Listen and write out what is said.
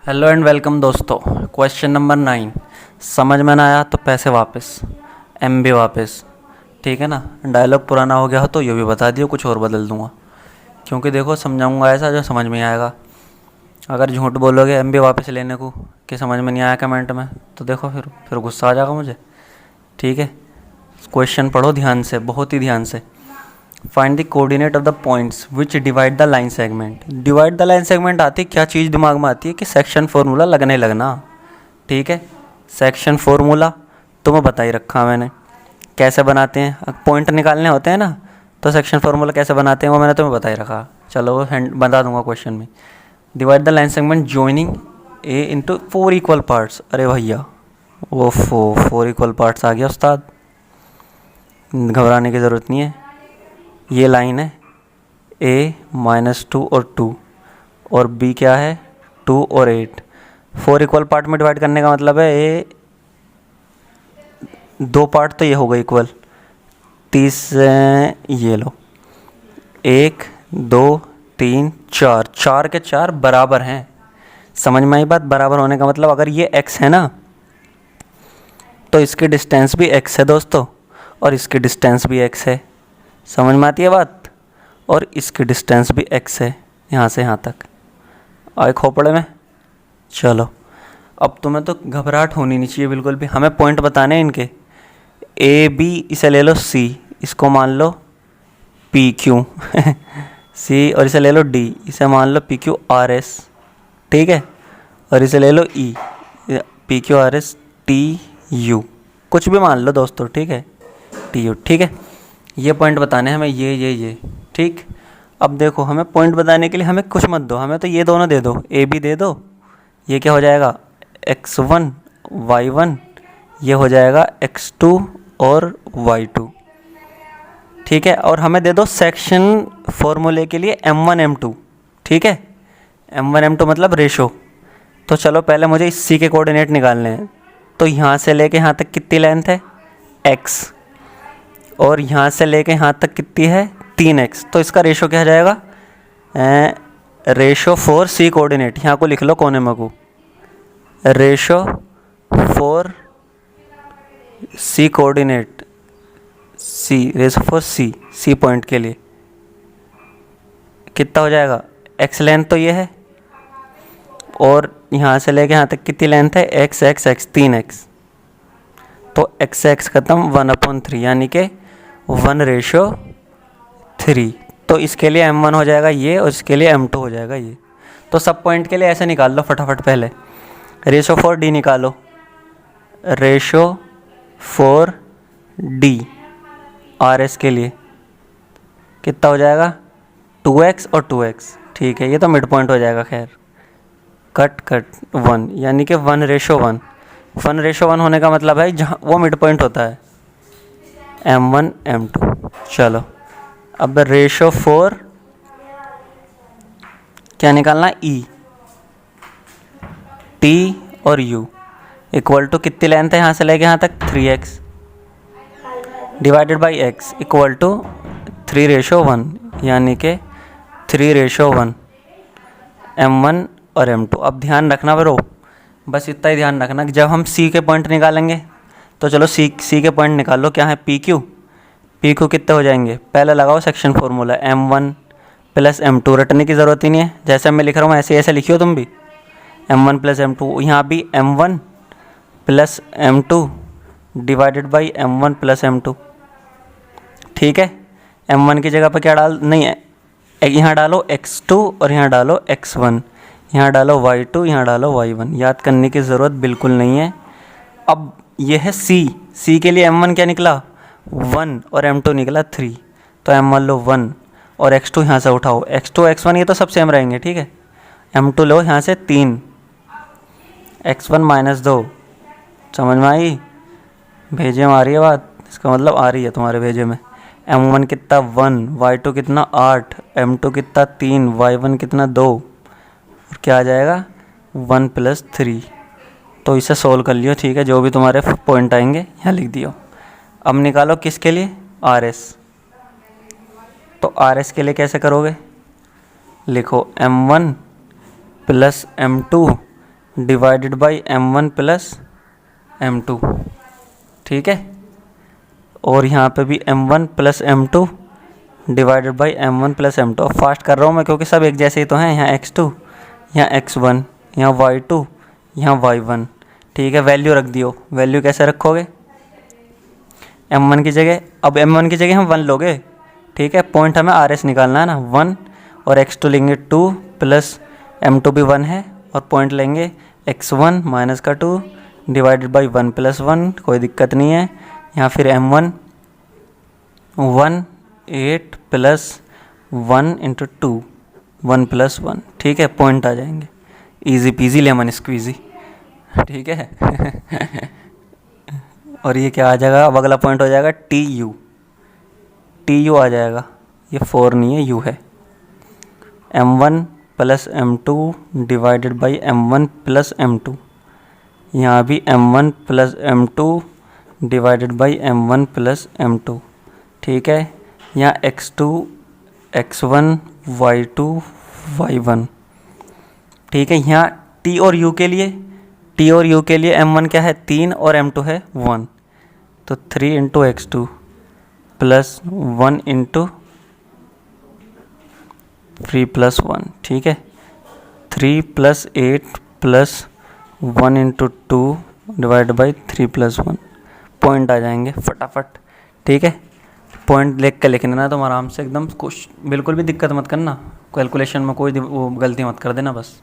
Hello and welcome दोस्तों। Question number 9 समझ में ना आया तो पैसे वापस, एमबी वापस। ठीक है ना। डायलॉग पुराना हो गया हो तो ये भी बता दियो, कुछ और बदल दूंगा, क्योंकि देखो समझाऊंगा ऐसा जो समझ में आएगा। अगर झूठ बोलोगे एमबी वापस लेने को कि समझ में नहीं आया कमेंट में, तो देखो फिर गुस्सा आ जाएगा मुझे। ठीक है, क्वेश्चन पढ़ो ध्यान से, बहुत ही ध्यान से। Find the coordinate of the points which divide the line segment. Divide the line segment आती है, क्या चीज़ दिमाग में आती है कि सेक्शन फार्मूला लगना। ठीक है, सेक्शन फार्मूला तुम्हें बता ही रखा मैंने कैसे बनाते हैं। पॉइंट निकालने होते हैं ना, तो सेक्शन फार्मूला कैसे बनाते हैं वो मैंने तुम्हें बता ही रखा। चलो वो बता दूंगा क्वेश्चन में। Divide the line segment joining A into 4 equal parts. अरे भैया वो 4 इक्वल पार्ट्स आ गया उस्ताद, घबराने की ज़रूरत नहीं है। ये लाइन है a-2 और 2, और b क्या है 2 और 8। 4 इक्वल पार्ट में डिवाइड करने का मतलब है ए 2 पार्ट तो ये हो गए इक्वल, 30 ये लो 1 2 3 4, 4 के 4 बराबर हैं। समझ में आई बात? बराबर होने का मतलब अगर ये x है ना तो इसकी डिस्टेंस भी x है दोस्तों, और इसकी डिस्टेंस भी x है। समझ में आती है बात? और इसकी डिस्टेंस भी x है, यहाँ से यहाँ तक। आए खोपड़े में। चलो अब तुम्हें तो घबराहट होनी नहीं चाहिए बिल्कुल भी। हमें पॉइंट बताने हैं इनके। ए बी इसे ले लो सी, इसको मान लो पी क्यू सी, और इसे ले लो डी, इसे मान लो पी क्यू आर एस। ठीक है, और इसे ले लो E, P Q R S T U, कुछ भी मान लो दोस्तों। ठीक है, टी यू। ठीक है, ये पॉइंट बताने हैं हमें, ये। ठीक, अब देखो हमें पॉइंट बताने के लिए हमें कुछ मत दो, हमें तो ये दोनों दे दो, ए बी दे दो। ये क्या हो जाएगा x1 y1, ये हो जाएगा x2 और y2। ठीक है, और हमें दे दो सेक्शन फॉर्मूले के लिए m1 m2। ठीक है, m1 m2 मतलब रेशो। तो चलो पहले मुझे इस c के कोऑर्डिनेट निकालने हैं। तो यहाँ से लेके यहाँ तक कितनी लेंथ है x, और यहाँ से लेके यहाँ तक कितनी है 3x। तो इसका रेशो क्या हो जाएगा, रेशो फॉर सी कोऑर्डिनेट। यहाँ को लिख लो कोने में को, ratio for C coordinate, ratio for C point के लिए कितना हो जाएगा, x लेंथ तो ये है, और यहाँ से लेके यहाँ तक कितनी लेंथ है x 3x। तो x खत्म 1/3, यानी कि 1:3। तो इसके लिए m1 हो जाएगा ये, और इसके लिए m2 हो जाएगा ये। तो सब पॉइंट के लिए ऐसे निकाल लो फटाफट। पहले रेशो फॉर डी निकालो, ratio for D R S के लिए कितना हो जाएगा 2x और 2x। ठीक है, ये तो मिड पॉइंट हो जाएगा। खैर कट 1, यानी कि 1:1। 1:1 होने का मतलब है जहाँ वो मिड पॉइंट होता है m1 m2। चलो अब रेशो फॉर क्या निकालना, e t और u इक्वल टू कितनी लेंथ है यहाँ से लेके यहाँ तक 3x divided by x equal to 3:1, यानी कि 3:1 m1 और m2। अब ध्यान रखना ब्रो, बस इतना ही ध्यान रखना कि जब हम c के पॉइंट निकालेंगे तो चलो c के पॉइंट निकालो। क्या है पी क्यू कितने हो जाएंगे, पहले लगाओ section formula m1 plus m2। रटने की ज़रूरत ही नहीं है, जैसे मैं लिख रहा हूँ ऐसे लिखियो तुम भी, m1 प्लस m2। यहाँ भी m1 plus m2 divided by m1 plus m2। ठीक है, m1 की जगह पर क्या डाल, नहीं है यहाँ डालो x2 और यहाँ डालो x1, यहाँ डालो y2, यहाँ डालो y1। याद करने की ज़रूरत बिल्कुल नहीं है। अब ये है c के लिए m1 क्या निकला 1 और m2 निकला 3। तो m1 लो 1 और x2 यहाँ से उठाओ, x2 x1 ये तो सब सेम रहेंगे। ठीक है, m2 लो यहाँ से 3, x1 -2। समझ में आई? भेजे में आ रही है बात, इसका मतलब आ रही है तुम्हारे भेजे में। m1 कितना 1, y2 कितना 8, m2 कितना 3, y1 कितना 2, और क्या आ जाएगा 1 + 3। तो इसे सोल्व कर लियो। ठीक है, जो भी तुम्हारे पॉइंट आएंगे यहाँ लिख दियो। अब निकालो किसके लिए, आर एस। तो आर एस के लिए कैसे करोगे, लिखो m1 + m2 divided by m1 plus m2, ठीक है। और यहाँ पे भी m1 plus m2 divided by m1 plus m2। अब फास्ट कर रहा हूँ मैं क्योंकि सब एक जैसे ही तो हैं। यहाँ x2, यहाँ x1, यहाँ y2, यहाँ y1, ठीक है। वैल्यू रख दियो। वैल्यू कैसे रखोगे? m1 की जगह, अब m1 की जगह हम 1 लोगे, ठीक है। पॉइंट हमें RS निकालना है ना, 1, और x2 लेंगे 2 प्लस m2 भी 1 है, और पॉइंट लेंगे x1 माइनस का 2 डिवाइडेड बाई 1 प्लस 1, कोई दिक्कत नहीं है। यहाँ फिर m1 1 8 प्लस 1 इंटू 2 1 प्लस 1, ठीक है। पॉइंट आ जाएंगे, इजी पीजी लेमन स्क्वीजी, ठीक है। और ये क्या आ जाएगा? अब अगला पॉइंट हो जाएगा टी यू आ जाएगा। ये 4 नहीं है, यू है। m1 plus m2 divided by m1 plus m2, यहाँ भी m1 plus m2 divided by m1 plus m2, ठीक है। यहाँ x2 x1 y2 y1, ठीक है। यहाँ t और u के लिए m1 क्या है 3 और m2 है 1, तो 3 into x2 plus 1 into 3 plus 1, ठीक है। 3 plus 8 plus 1 into 2 divide by 3 plus 1, point आ जाएंगे फटाफट, ठीक है। पॉइंट लिख के लिखना ना तुम आराम से एकदम, कुछ बिल्कुल भी दिक्कत मत करना, कैलकुलेशन में कोई वो गलती मत कर देना बस।